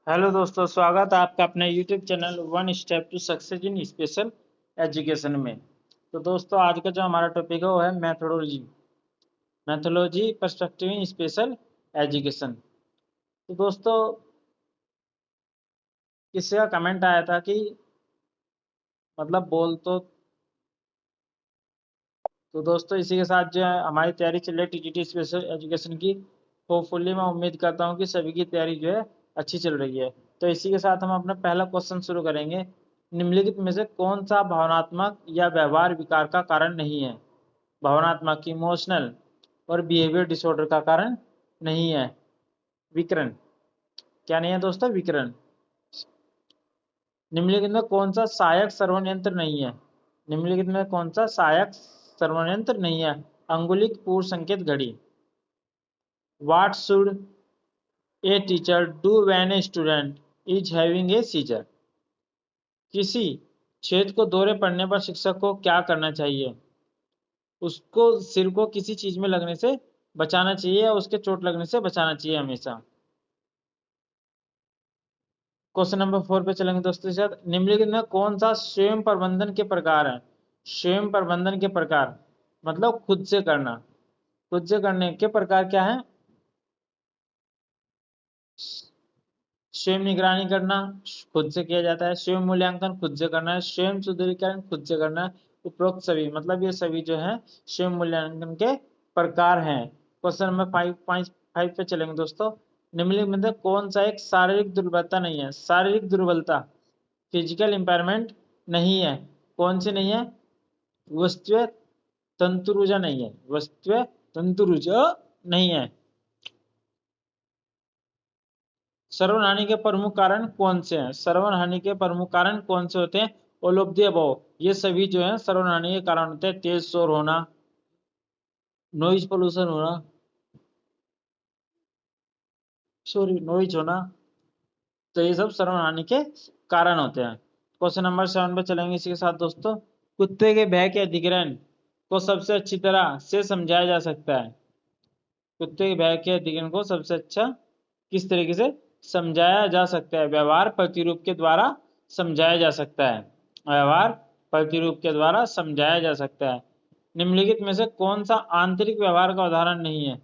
Hello दोस्तों, स्वागत है आपका अपने YouTube channel one step to success in special education में। तो दोस्तों, आज का जो हमारा टॉपिक है वो है methodology perspective in special education. तो दोस्तों, किसी का कमेंट आया था कि मतलब बोल तो दोस्तों, इसी के साथ जो है हमारी तैयारी चल रही है टीजीटी स्पेशल एजुकेशन की। होपफुली मैं उम्मीद करता हूँ कि सभी की तैयारी जो है अच्छी चल रही है। तो इसी के साथ हम अपना पहला क्वेश्चन शुरू करेंगे। निम्नलिखित में से कौन सा भावनात्मक या व्यवहार विकार का कारण नहीं है? भावनात्मक, इमोशनल और बिहेवियर डिसऑर्डर का कारण नहीं है। विकरण क्या नहीं है दोस्तों? विकरण। निम्नलिखित में कौन सा सहायक श्रवण यंत्र नहीं है? निम्नलिखित में कौन सा सहायक श्रवण यंत्र नहीं है? अंगुलिक पूर्व संकेत घड़ी। What should a teacher do when a student is having a seizure? किसी छेद को दौरे पड़ने पर शिक्षक को क्या करना चाहिए? उसको सिर को किसी चीज में लगने से बचाना चाहिए या उसके चोट लगने से बचाना चाहिए हमेशा। क्वेश्चन नंबर 4 पे चलेंगे दोस्तों के साथ। निम्नलिखित में कौन सा स्वयं प्रबंधन के प्रकार है? स्वयं प्रबंधन के प्रकार मतलब खुद से करना। खुद से करने के प्रकार क्या है? स्वयं निगरानी करना खुद से किया जाता है, स्वयं मूल्यांकन खुद से करना है, स्वयं सुदृढ़ीकरण खुद से करना है। उपरोक्त सभी मतलब ये सभी जो है स्वयं मूल्यांकन के प्रकार हैं। क्वेश्चन नंबर 5 पे चलेंगे दोस्तों। निम्नलिखित में से कौन सा एक शारीरिक दुर्बलता नहीं है? शारीरिक दुर्बलता फिजिकल इंपायरमेंट नहीं है। कौन सी नहीं है? वस्तुए तंतुरुजा नहीं है। वस्तुए तंतुरुजा नहीं है। श्रवण हानि के प्रमुख कारण कौन से हैं? श्रवण हानि के प्रमुख कारण कौन से होते हैं? ऑल ऑफ द अबव, ये सभी जो है श्रवण हानि के कारण होते हैं। तेज शोर होना, नॉइज पोल्यूशन होना, सॉरी नॉइज होना, तो ये सब श्रवण हानि के कारण होते हैं। क्वेश्चन नंबर 7 पे चलेंगे इसी के साथ दोस्तों। कुत्ते के भय के अधिग्रहण को सबसे अच्छी तरह से समझाया जा सकता है। कुत्ते के भय के अधिग्रहण को सबसे अच्छा किस तरीके से समझाया जा सकता है? व्यवहार प्रतिरूप के द्वारा समझाया जा सकता है। व्यवहार प्रतिरूप के द्वारा समझाया जा सकता है। निम्नलिखित में से कौन सा आंतरिक व्यवहार का उदाहरण नहीं है?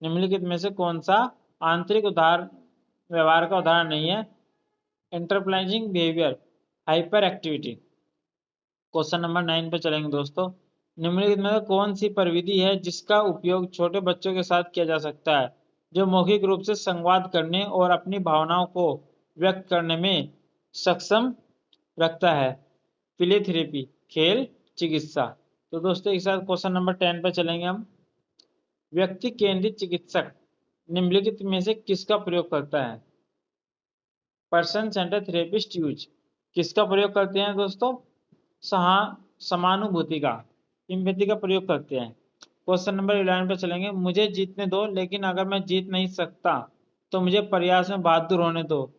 निम्नलिखित में से कौन सा आंतरिक उदाहरण व्यवहार का उदाहरण नहीं है? इंटरप्लाइजिंग behaviour, hyper activity. Question number 9 पे चलेंगे दोस्तों। निम्नलिखित में कौन सी प्रविधि है जिसका उपयोग छोटे बच्चों के साथ किया जा सकता है, जो मौखिक रूप से संवाद करने और अपनी भावनाओं को व्यक्त करने में सक्षम रखता है? प्ले थेरेपी, खेल, चिकित्सा। तो दोस्तों एक साथ क्वेश्चन नंबर 10 पे चलेंगे हम। व्यक्ति केंद्रित चिकित्सक निम्नलिखित में से किसका प्रयोग करता है? पर्सन सेंटर थेरेपिस्ट यूज किसका प्रयोग करते हैं दोस्तों? सहा समानुभूति का, एम्पैथी का प्रयोग करते हैं। क्वेश्चन नंबर 11 पे चलेंगे। मुझे जीतने दो, लेकिन अगर मैं जीत नहीं सकता तो मुझे प्रयास में बहादुर होने दो।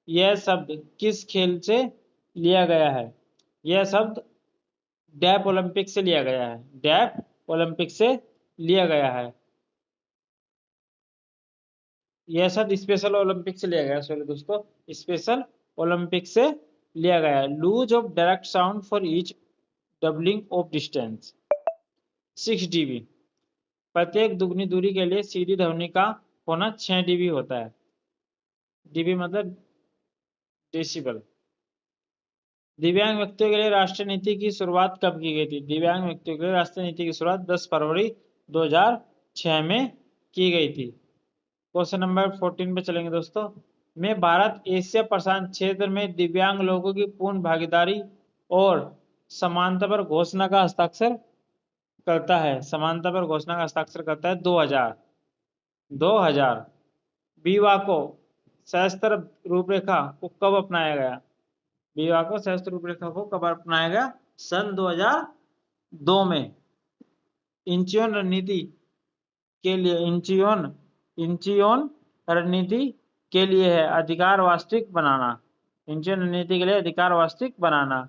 यह शब्द किस खेल से लिया गया है? यह शब्द डेफ ओलंपिक से लिया गया है। डेफ ओलंपिक से लिया गया है। यह शब्द स्पेशल ओलंपिक से लिया गया है। सॉरी दोस्तों, स्पेशल ओलंपिक से लिया गया है। Loss of direct sound for each doubling of distance 6 dB। प्रत्येक दुगनी दूरी के लिए सीधी ध्वनि का होना 6 dB होता है। डीबी मतलब डेसिबल। दिव्यांग व्यक्तियों के लिए राष्ट्रीय नीति की शुरुआत कब की गई थी? दिव्यांग व्यक्तियों के लिए राष्ट्रीय नीति की शुरुआत 10 फरवरी 2006 में की गई थी। क्वेश्चन नंबर 14 पे चलेंगे दोस्तों। में भारत एशिया प्रशांत क्षेत्र में दिव्यांग लोगों की पूर्ण भागीदारी और समानता पर घोषणा का हस्ताक्षर करता है। समानता पर घोषणा का हस्ताक्षर करता है 2000। विवाह को सशस्त्र रूपरेखा को कब अपनाया गया? विवाह को सशस्त्र रूपरेखा को कब अपनाया गया? सन 2002 में। इंचियोन रणनीति के लिए इंचियोन रणनीति के लिए है अधिकार वास्तविक बनाना। इंचियोन रणनीति के लिए अधिकार वास्तविक बनाना।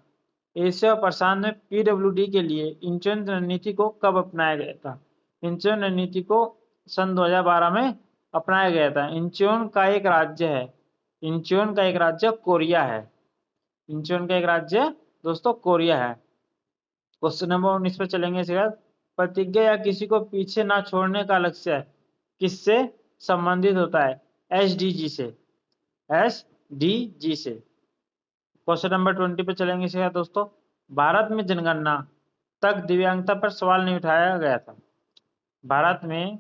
एशिया प्रशांत में पीडब्ल्यूडी के लिए इंचियोन रणनीति को कब अपनाया गया था? इंचियोन रणनीति को सन 2012 में अपनाया गया था। इंचियोन का एक राज्य है। इंचियोन का एक राज्य कोरिया है। इंचियोन का एक राज्य दोस्तों कोरिया है। क्वेश्चन नंबर 19 पे चलेंगे इसके बाद। प्रतिज्ञा या किसी को पीछे ना छोड़ने का लक्ष्य किससे संबंधित होता है? एसडीजी से। एसडीजी से। क्वेश्चन नंबर 20 पे चलेंगे इसके बाद दोस्तों। भारत में जनगणना तक दिव्यांगता पर सवाल नहीं उठाया गया था। भारत में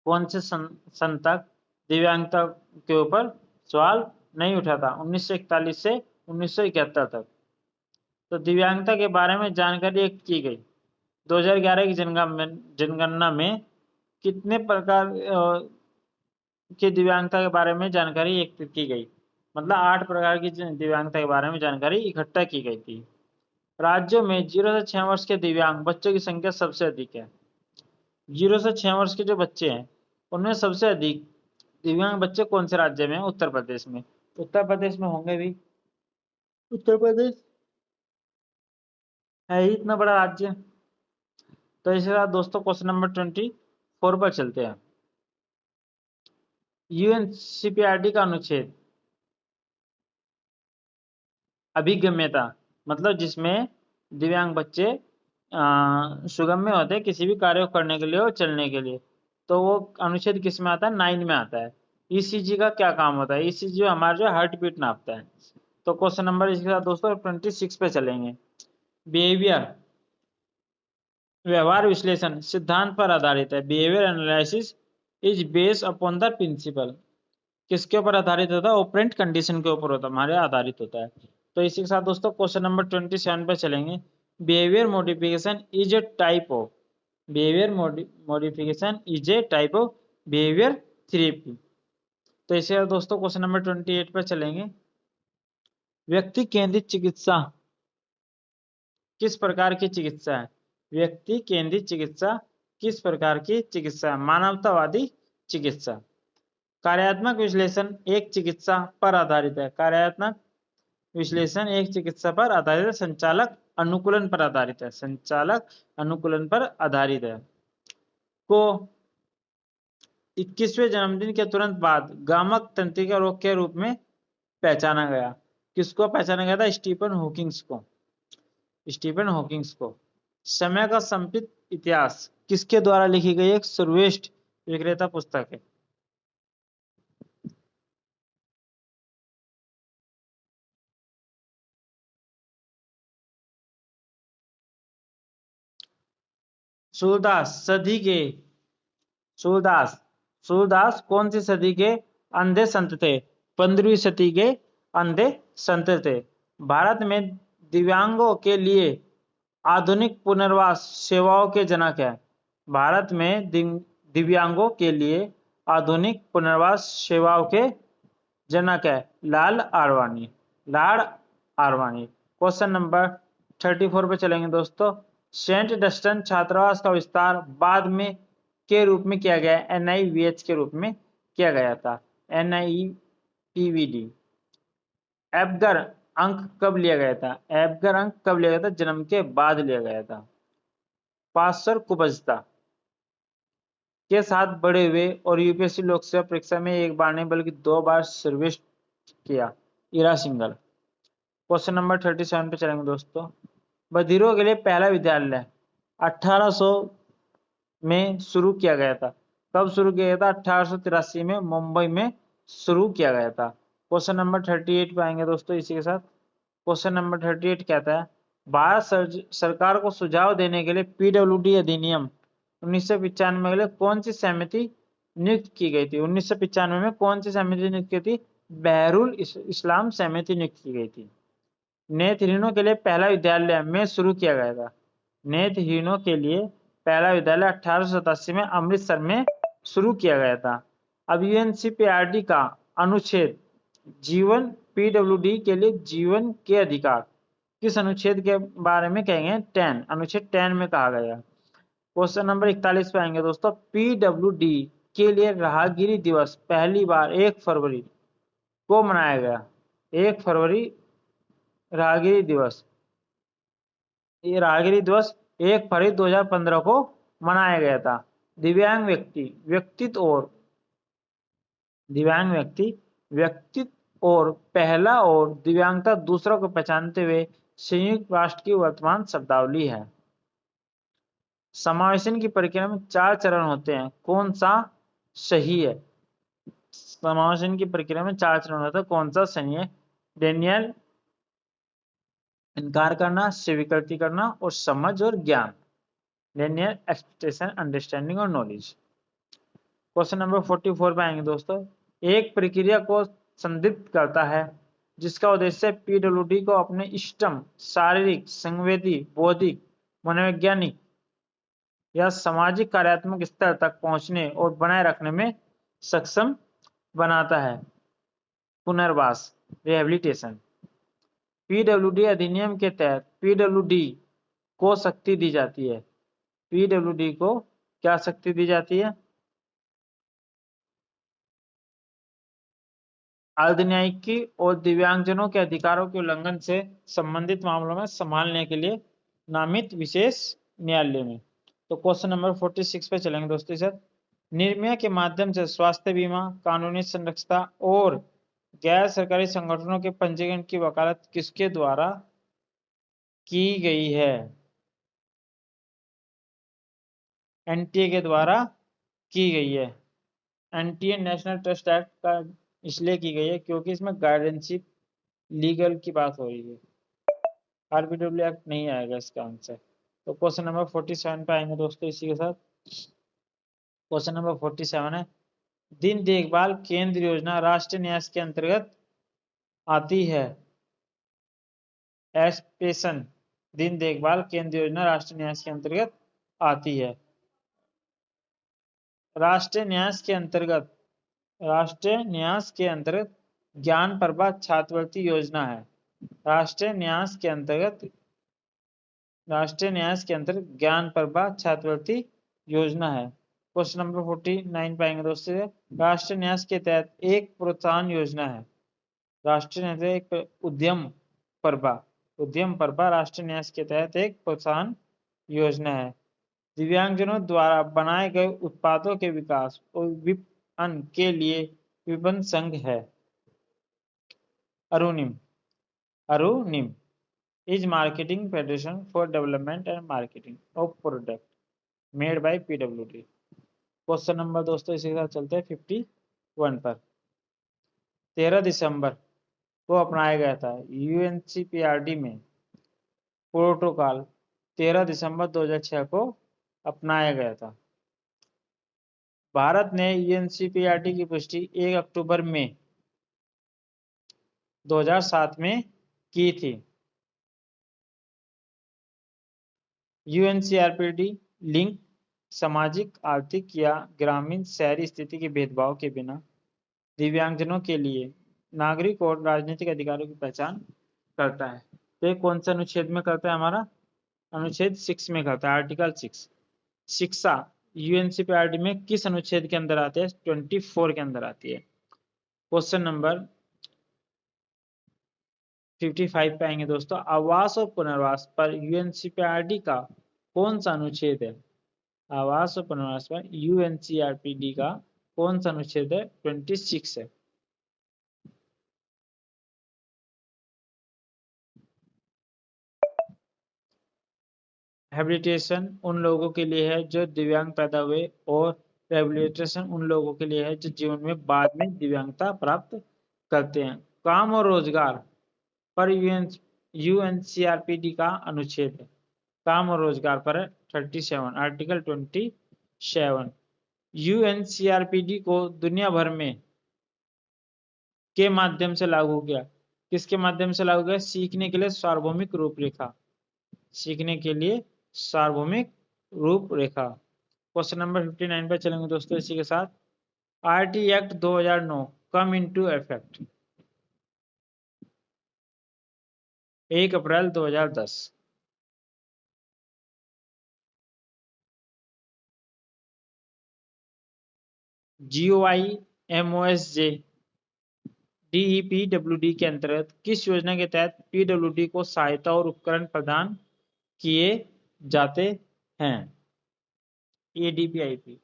कौन से सन तक दिव्यांगता के ऊपर सवाल नहीं उठा था? 1941 से 1971 तक। तो दिव्यांगता के बारे में जानकारी एक की गई। 2011 की जनगणना में कितने प्रकार की दिव्यांगता के बारे में जानकारी एकत्रित की गई? मतलब 8 प्रकार की दिव्यांगता के बारे में जानकारी इकट्ठा की गई थी। राज्यों में 0 से 6 वर्ष के दिव्यांग बच्चों की संख्या सबसे अधिक है। 0 से 6 वर्ष के जो बच्चे हैं उनमें सबसे अधिक दिव्यांग बच्चे कौन से राज्य में? उत्तर प्रदेश में। उत्तर प्रदेश में होंगे भी। उत्तर प्रदेश है ही इतना बड़ा राज्य। तो इसके साथ दोस्तों क्वेश्चन नंबर 24 पर चलते हैं। यूएनसीपीआरडी का अनुच्छेद अभिगम्यता मतलब जिसमें दिव्यांग बच्चे सुगम्य होते हैं किसी भी कार्य को करने के लिए और चलने के लिए, तो वो अनुच्छेद किस में आता है? 9 में आता है। ईसीजी का क्या काम होता है? ईसीजी हमारा जो हार्ट बीट नापता है। तो क्वेश्चन नंबर इसके साथ दोस्तों 26 पे चलेंगे। बिहेवियर व्यवहार विश्लेषण सिद्धांत पर आधारित है। Behaviour analysis is based upon the principle. किसके ऊपर आधारित होता है? ऑपरेंट कंडीशन के ऊपर होता है, हमारे आधारित होता है। तो इसी के साथ दोस्तों क्वेश्चन नंबर 27 पे चलेंगे। Behaviour modification is a type of behaviour modification is a type of behaviour therapy. तो इसे दोस्तों क्वेश्चन नंबर 28 पर चलेंगे। व्यक्ति केंद्रित चिकित्सा किस प्रकार की चिकित्सा है? व्यक्ति केंद्रित चिकित्सा किस प्रकार की चिकित्सा है? मानवतावादी चिकित्सा। कार्यात्मक विश्लेषण एक चिकित्सा पर आधारित है। कार्यात्मक विश्लेषण एक चिकित्सा पर आधारित है। संचालक अनुकूलन पर आधारित है। संचालक अनुकूलन पर आधारित है। को 21वें जन्मदिन के तुरंत बाद गामक तंत्रिका रोग के रूप में पहचाना गया। किसको पहचाना गया था? स्टीफन हॉकिंग्स को। स्टीफन हॉकिंग्स को। समय का संपित इतिहास किसके द्वारा लिखी गई एक सर्वश्रेष्ठ विक्रेता पुस्तक है? सूरदास सदी के सूरदास सूरदास कौन सी सदी के अंधे संत थे? 15वीं सदी के अंधे संत थे। भारत में दिव्यांगों के लिए आधुनिक पुनर्वास सेवाओं के जनक है। भारत में दिव्यांगों के लिए आधुनिक पुनर्वास सेवाओं के जनक है लाल आरवानी। लाल आरवानी। क्वेश्चन नंबर 34 पे चलेंगे दोस्तों। सेंट डस्टन छात्रावास का विस्तार बाद में के रूप में किया गया? NIVH के रूप में किया गया था। NIPVD। एबगर अंक कब लिया गया था? एबगर अंक कब लिया गया था? जन्म के बाद लिया गया था। पास्टर कुबजता के साथ बड़े हुए और यूपीएससी लोकसेवा परीक्षा में एक बार नहीं बल्कि 2 बार सर्विस किया। ईरा सिंगल। क्वेश्चन नंबर 37 पे चलेंगे दोस्तों। बधिरों के लिए पहला विद्यालय 1800 में शुरू किया गया था। कब शुरू किया गया था? 1883 में मुंबई में शुरू किया गया था। क्वेश्चन नंबर 38 पे आएंगे दोस्तों इसी के साथ। क्वेश्चन नंबर 38 कहता है भारत सरकार को सुझाव देने के लिए PWD अधिनियम 1995 के लिए कौन सी समिति नियुक्त की गई थी? 1995 में कौन सी समिति नियुक्त की थी? बहरुल इस्लाम समिति नियुक्त की गई थी। नेत्रहीनों के लिए पहला विद्यालय में शुरू किया गया था। नेत्रहीनों के लिए पहला विद्यालय 1887 में अमृतसर में शुरू किया गया था। अब UNCPRD का अनुच्छेद जीवन PWD के लिए जीवन के अधिकार किस अनुच्छेद के बारे में कहेंगे? 10 अनुच्छेद 10 में कहा गया। क्वेश्चन नंबर 41 पे आएंगे दोस्तों। PWD के लिए राहगीरी दिवस पहली बार 1 फरवरी को मनाया गया। 1 फरवरी राहगीरी दिवस। ये राहगीरी दिवस 1 फरवरी 2015 को मनाया गया था। दिव्यांग व्यक्ति व्यक्तित्व और पहला और दिव्यांगता दूसरों को पहचानते हुए संयुक्त राष्ट्र की वर्तमान शब्दावली है। समावेशन की प्रक्रिया में 4 चरण होते हैं, कौन सा सही है? समावेशन की प्रक्रिया में 4 चरण होते हैं, कौन सा सही है? डेनियल, इनकार करना, स्वीकृति करना और समझ और ज्ञान। डेनियल, एक्सपेक्टेशन, अंडरस्टैंडिंग और नॉलेज। क्वेश्चन नंबर 44 पे आएंगे दोस्तों। एक प्रक्रिया को संदिग्ध करता है जिसका उद्देश्य पीडब्ल्यूडी को अपने इष्टतम शारीरिक, संवेदी, बौद्धिक, मनोवैज्ञानिक या सामाजिक कार्यात्मक स्तर तक पहुंचने और बनाए रखने में सक्षम बनाता है। पुनर्वास, रिहेबिलिटेशन। पीडब्ल्यूडी अधिनियम के तहत पीडब्ल्यूडी को शक्ति दी जाती है। पीडब्ल्यूडी को क्या शक्ति दी जाती है? अर्धन्यायिकी और दिव्यांगजनों के अधिकारों के उल्लंघन से संबंधित मामलों में संभालने के लिए नामित विशेष न्यायालय में। तो क्वेश्चन नंबर 46 पे चलेंगे दोस्तों सर। निर्भया के माध्यम से स्वास्थ्य बीमा, कानूनी संरक्षता और गैर सरकारी संगठनों के पंजीकरण की वकालत किसके द्वारा की गई है? एनटीए के द्वारा की गई है। एनटीए, नेशनल ट्रस्ट एक्ट का इसलिए की गई है क्योंकि इसमें गार्डियनशिप लीगल की बात हो रही है। आरबीडब्ल्यू एक्ट नहीं आएगा इसका आंसर। तो क्वेश्चन नंबर 47 पे आएंगे दोस्तों इसी के साथ। क्वेश्चन नंबर 47 है, दिन देखभाल केंद्र योजना राष्ट्रीय न्यास के अंतर्गत आती है। एस्पेशन, दिन देखभाल केंद्र योजना राष्ट्रीय न्यास के अंतर्गत आती है। राष्ट्रीय न्यास के अंतर्गत, राष्ट्रीय न्यास के अंतर्गत ज्ञान प्रभा छात्रवृत्ति योजना है। राष्ट्रीय न्यास के अंतर्गत, राष्ट्रीय न्यास के अंतर्गत ज्ञान प्रभा छात्रवृत्ति योजना है। क्वेश्चन नंबर 49 पाएंगे दोस्तों। राष्ट्रीय न्यास के तहत एक प्रोत्साहन योजना है। राष्ट्रीय न्यास एक उद्यम प्रभा, उद्यम प्रभा राष्ट्रीय न्यास के तहत एक प्रोत्साहन योजना है। दिव्यांगजनों द्वारा बनाए गए उत्पादों के विकास और विपणन के लिए विपणन संघ है। अरुणिम, अरुणिम is marketing federation for development and marketing of product made by PWD। Question number दोस्तों इसी के साथ चलते हैं 51 पर। 13 दिसंबर को अपनाया गया था यूएनसीपीआरडी में प्रोटोकॉल। 13 दिसंबर 2006 को अपनाया गया था। भारत ने यूएनसीपीआरडी की पुष्टि 1 अक्टूबर में 2007 में की थी। यूएनसीआरपीडी लिंक सामाजिक, आर्थिक या ग्रामीण शहरी स्थिति के भेदभाव के बिना दिव्यांगजनों के लिए नागरिक और राजनीतिक अधिकारों की पहचान करता है। तो ये कौन से अनुच्छेद में करता है? हमारा अनुच्छेद 6 में करता है, आर्टिकल 6। शिक्षा यूएनसीपीआरडी में किस अनुच्छेद के अंदर आते हैं? 24 के अंदर आती है। क्वेश्चन नंबर 55 पे आएंगे दोस्तों। आवास और पुनर्वास पर यूएनसीपीआरडी का कौन सा अनुच्छेद है? आवास और पुनर्वास पर यूएनसीआरपीडी का कौन सा अनुच्छेद है? 26 है। हैबिलिटेशन उन लोगों के लिए है जो दिव्यांग पैदा हुए और रिहेबिलिटेशन उन लोगों के लिए है जो जीवन में बाद में दिव्यांगता प्राप्त करते हैं। काम और रोजगार पर यूएनसीआरपीडी का अनुच्छेद है। काम और रोजगार पर 37, आर्टिकल 27। यूएनसीआरपीडी को दुनिया भर में के माध्यम से लागू किया। किसके माध्यम से लागू किया? सीखने के लिए सार्वभौमिक रूपरेखा, सीखने के लिए सार्वभौमिक रूपरेखा। क्वेश्चन नंबर 59 पर चलेंगे दोस्तों इसी के साथ। RT act 2009 come into effect 1 अप्रैल 2010। जीओआई एमओएसजे डीईपीडब्ल्यूडी के अंतर्गत किस योजना के तहत पीडब्ल्यूडी को सहायता और उपकरण प्रदान किए जाते हैं? एडीपीआईपी,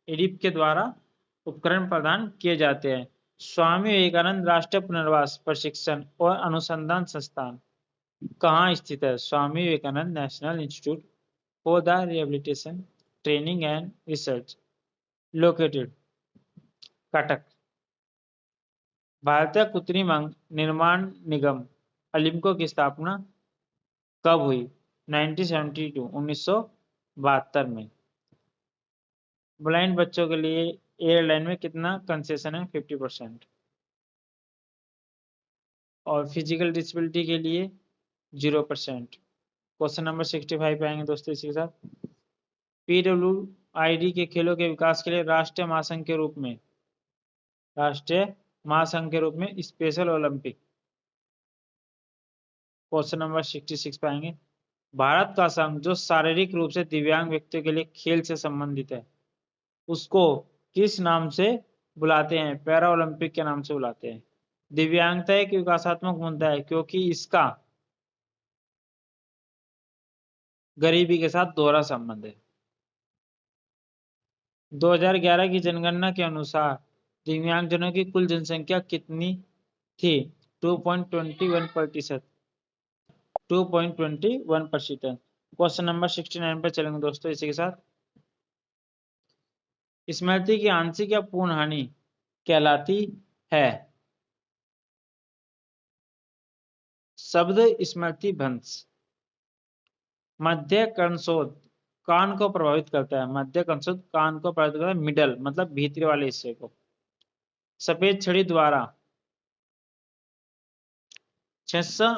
एडीप के द्वारा उपकरण प्रदान किए जाते हैं। स्वामी विवेकानंद राष्ट्रीय पुनर्वास प्रशिक्षण और अनुसंधान संस्थान कहाँ स्थित है? Swami Vivekananda national institute for the rehabilitation training and research located Cuttack. भारतीय कृत्रिम अंग निर्माण निगम अलिम्को की स्थापना कब हुई? 1972 1972 में। ब्लाइंड बच्चों के लिए एयरलाइन में कितना कंसेशन है? 50%। और फिजिकल डिसेबिलिटी के लिए 0%। क्वेश्चन नंबर 65 पे आएंगे दोस्तों इसी के साथ। PWID के खेलों के विकास के लिए राष्ट्रीय महासंघ के रूप में स्पेशल ओलंपिक। क्वेश्चन नंबर 66 पे आएंगे। भारत का संघ जो शारीरिक रूप से दिव्यांग व्यक्तियों के लिए खेल से संबंधित है उसको किस नाम से बुलाते हैं? पैरा ओलंपिक के नाम से बुलाते हैं। दिव्यांगता एक विकासात्मक मुद्दा है क्योंकि इसका गरीबी के साथ दोहरा संबंध है। 2011 की जनगणना के अनुसार दिव्यांगजनों की कुल जनसंख्या कितनी थी? 2.21%। 2.21%। क्वेश्चन नंबर 69 पर चलेंगे दोस्तों इसी के साथ। स्मृति की आंशिक या पूर्ण हानि कहलाती है? शब्द स्मृति भ्रंश। मध्य कर्णशोथ कान को प्रभावित करता है। मध्य कर्णशोथ कान को प्रभावित करता है। मिडल मतलब भीतरी वाले हिस्से को। सफेद छड़ी द्वारा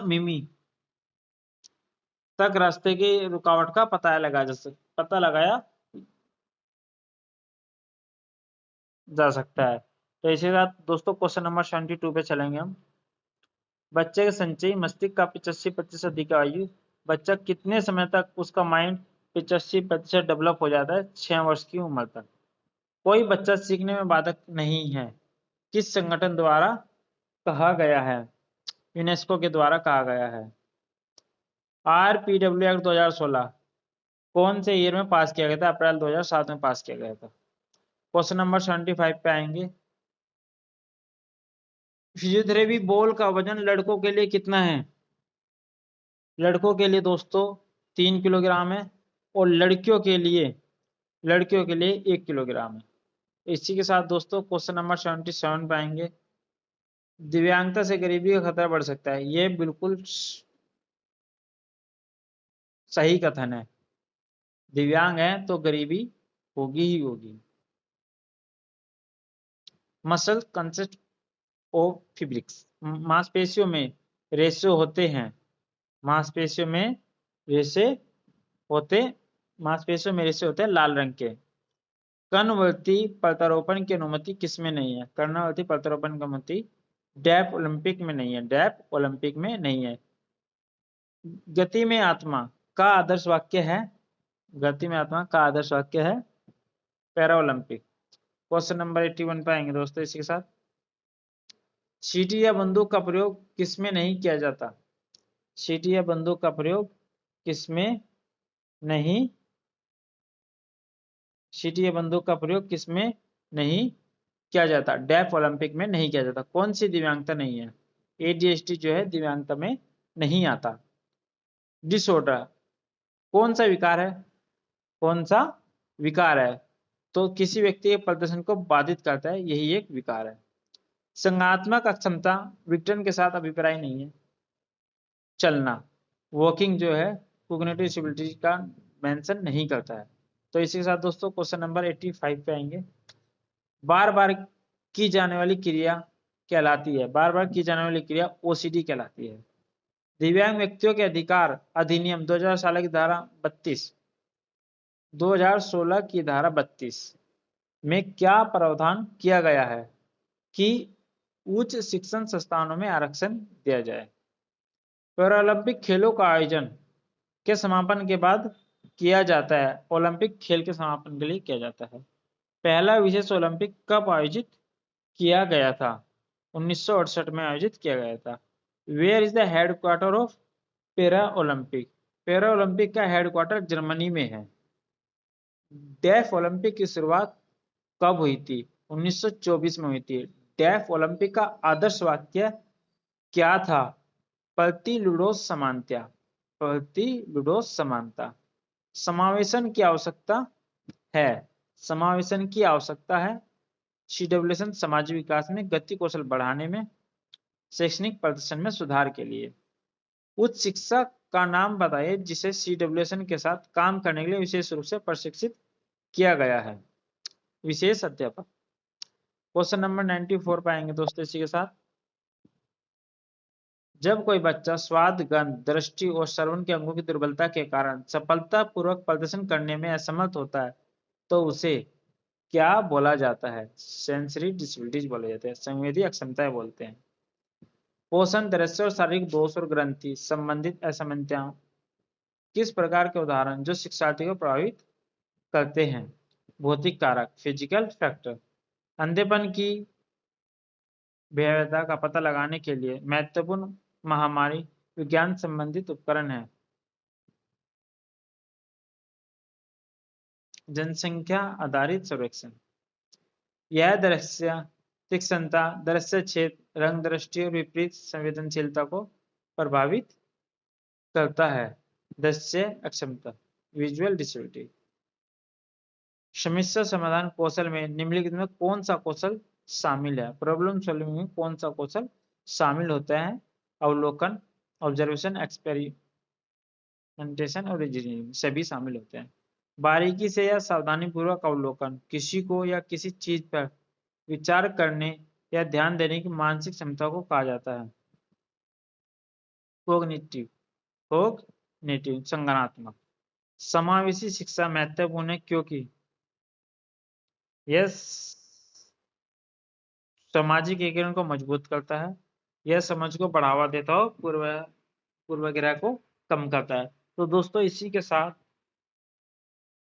मिमी तक रास्ते की रुकावट का पता लगाया जा सकता है। तो इसी के साथ दोस्तों क्वेश्चन नंबर 72 पे चलेंगे हम। बच्चे के संचयी मस्तिष्क का 85% अधिक आयु। बच्चा कितने समय तक उसका माइंड 85% डेवलप हो जाता है? 6 वर्ष की उम्र तक। कोई बच्चा सीखने में बाधक नहीं है किस संगठन द्वारा कहा गया है? यूनेस्को के द्वारा कहा गया है। RPW एक्ट 2016 कौन से ईयर में पास किया गया था? अप्रैल 2007 में पास किया गया था। क्वेश्चन नंबर 75 पे आएंगे। फिजियोथेरेपी बॉल का वजन लड़कों के लिए कितना है? लड़कों के लिए दोस्तों 3 किलोग्राम है और लड़कियों के लिए 1 किलोग्राम है। इसी के साथ दोस्तों क्वेश्चन नंबर 77 पे आएंगे। दिव्यांगता से गरीबी का खतरा बढ़ सकता है। ये बिल्कुल सही कथन है। दिव्यांग है तो गरीबी होगी ही होगी। मसल कंसिस्ट ऑफ फिब्रिक्स मांसपेशियों में रेशे होते हैं। मांसपेशियों में रेशे होते हैं लाल रंग के। कर्णवर्ती प्रत्यारोपण की अनुमति किसमें नहीं है? कर्णवर्ती प्रत्यारोपण की अनुमति डेफ ओलंपिक में नहीं है। डेफ ओलंपिक में नहीं है। गति में आत्मा का आदर्श वाक्य है? गति में आत्मा का आदर्श वाक्य है पैरा ओलंपिक। क्वेश्चन नंबर 81 पे आएंगे दोस्तों इसी के साथ। चींटी या बंदूक का प्रयोग किसमें नहीं किया जाता? चींटी या बंदूक का प्रयोग किसमें नहीं चींटी या बंदूक का प्रयोग किसमें नहीं किया जाता? डेफ ओलंपिक में नहीं किया जाता। कौन सी दिव्यांगता नहीं है? ADHD जो है दिव्यांगता में नहीं आता। डिसऑर्डर कौन सा विकार है? कौन सा विकार है? तो किसी व्यक्ति के प्रदर्शन को बाधित करता है, यही एक विकार है। संज्ञानात्मक अक्षमता विघटन के साथ अभिप्राय नहीं है। चलना वॉकिंग जो है कॉग्निटिव डिसेबिलिटी का मेंशन नहीं करता है। तो इसी के साथ दोस्तों क्वेश्चन नंबर 85 पे आएंगे। बार बार की जाने वाली क्रिया कहलाती है? बार बार की जाने वाली क्रिया OCD कहलाती है। दिव्यांग व्यक्तियों के अधिकार अधिनियम 2016 की धारा 32 में क्या प्रावधान किया गया है कि उच्च शिक्षण संस्थानों में आरक्षण दिया जाए? पैरालंपिक खेलों का आयोजन के समापन के बाद किया जाता है। ओलंपिक खेल के समापन के लिए किया जाता है। पहला विशेष ओलंपिक कब आयोजित किया गया था? 1968 में आयोजित किया गया था। Where is the headquarter of para Olympic? Para Olympic का हेडक्वार्टर जर्मनी में है। डेफ ओलंपिक की शुरुआत कब हुई थी? 1924 में हुई थी। डेफ ओलंपिक का आदर्श वाक्य क्या था? प्रति लुडोस समानता, प्रति लुडोस समानता। समावेशन की आवश्यकता है, समावेशन की आवश्यकता है। सीडब्ल्यूएस सामाजिक विकास में, गति कौशल बढ़ाने में, शैक्षणिक प्रदर्शन में सुधार के लिए। उच्च शिक्षा का नाम बताइए जिसे सीडब्ल्यूएस के साथ काम करने के लिए विशेष रूप से प्रशिक्षित किया गया है। विशेष अध्यापक। क्वेश्चन नंबर 94 पाएंगे दोस्तों इसी के साथ। जब कोई बच्चा स्वाद, गंध, दृष्टि और श्रवण के अंगों की दुर्बलता के कारण सफलतापूर्वक प्रदर्शन करने में असमर्थ होता है तो उसे क्या बोला जाता है? सेंसरी डिसेबिलिटीज बोले जाते हैं, संवेदी अक्षमताएं बोलते हैं। पोषण, दृश्य और शारीरिक दोष और ग्रंथि संबंधित असमानताओं किस प्रकार के उदाहरण जो शिक्षार्थी को प्रभावित करते हैं? भौतिक कारक, फिजिकल फैक्टर। अंधेपन की भयावहता का पता लगाने के लिए महत्वपूर्ण महामारी विज्ञान संबंधित उपकरण है। जनसंख्या आधारित सर्वेक्षण। यह दृश्य तीक्ष्णता, दृश्य क्षेत्र, रंग, दृष्टि और विपरीत संवेदनशीलता को प्रभावित करता है। दृश्य अक्षमता, विजुअल डिसेबिलिटी। समस्या समाधान कौशल में निम्नलिखित में कौन सा कौशल शामिल है? प्रॉब्लम सॉल्विंग में कौन सा कौशल शामिल होता है? अवलोकन, ऑब्जर्वेशन, एक्सपेरिमेंटेशन और रीजनिंग सभी शामिल होते हैं। बारीकी से या सावधानी पूर्वक अवलोकन किसी को या किसी चीज पर विचार करने या ध्यान देने की मानसिक क्षमता को कहा जाता है। कोग्निटिव, कोग्निटिव संज्ञानात्मक। समावेशी शिक्षा महत्वपूर्ण है क्योंकि यह सामाजिक एकीकरण को मजबूत करता है, यह समझ को बढ़ावा देता है, पूर्वाग्रह को कम करता है। तो दोस्तों इसी के साथ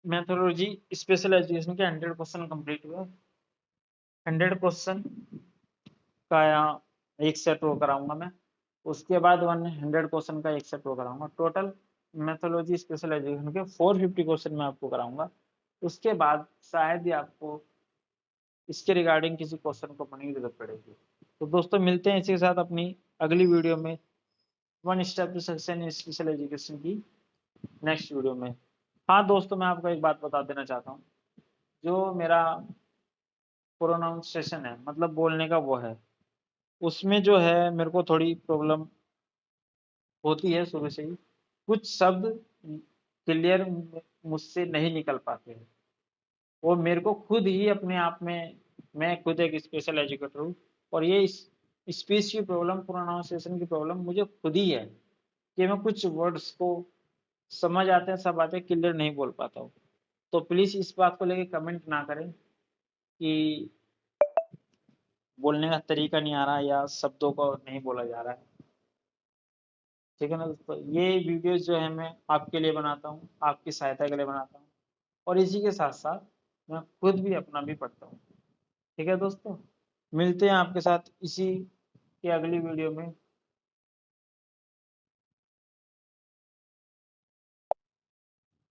मेथोडोलॉजी स्पेशल एजुकेशन के 100 क्वेश्चन कंप्लीट हुए। 100 क्वेश्चन का यहाँ एक सेट वो कराऊंगा मैं, उसके बाद 100 क्वेश्चन का एक सेट वो कराऊंगा। टोटल मेथोडोलॉजी स्पेशल एजुकेशन के 450 क्वेश्चन मैं आपको कराऊंगा। उसके बाद शायद ही आपको इसके रिगार्डिंग किसी क्वेश्चन को पढ़ने की जरूरत पड़ेगी। तो दोस्तों मिलते हैं इसी के साथ अपनी अगली वीडियो में, one step to success in special education की नेक्स्ट वीडियो में। हाँ दोस्तों मैं आपको एक बात बता देना चाहता हूँ, जो मेरा प्रोनाउंसिएशन है मतलब बोलने का वो है, उसमें जो है मेरे को थोड़ी प्रॉब्लम होती है शुरू से ही। कुछ शब्द क्लियर मुझसे नहीं निकल पाते हैं, वो मेरे को खुद ही अपने आप में, मैं खुद एक स्पेशल एजुकेटर हूँ और ये स्पीच की प्रॉब्लम, प्रोनाउंसिएशन की प्रॉब्लम मुझे खुद ही है कि मैं कुछ वर्ड्स को समझ आते हैं, सब बातें क्लियर नहीं बोल पाता हूँ। तो प्लीज इस बात को लेके कमेंट ना करें कि बोलने का तरीका नहीं आ रहा या शब्दों को नहीं बोला जा रहा है। ठीक है ना दोस्तों, ये वीडियोस जो है मैं आपके लिए बनाता हूँ, आपकी सहायता के लिए बनाता हूँ और इसी के साथ साथ मैं खुद भी अपना भी पढ़ता हूँ। ठीक है दोस्तों, मिलते हैं आपके साथ इसी के अगली वीडियो में।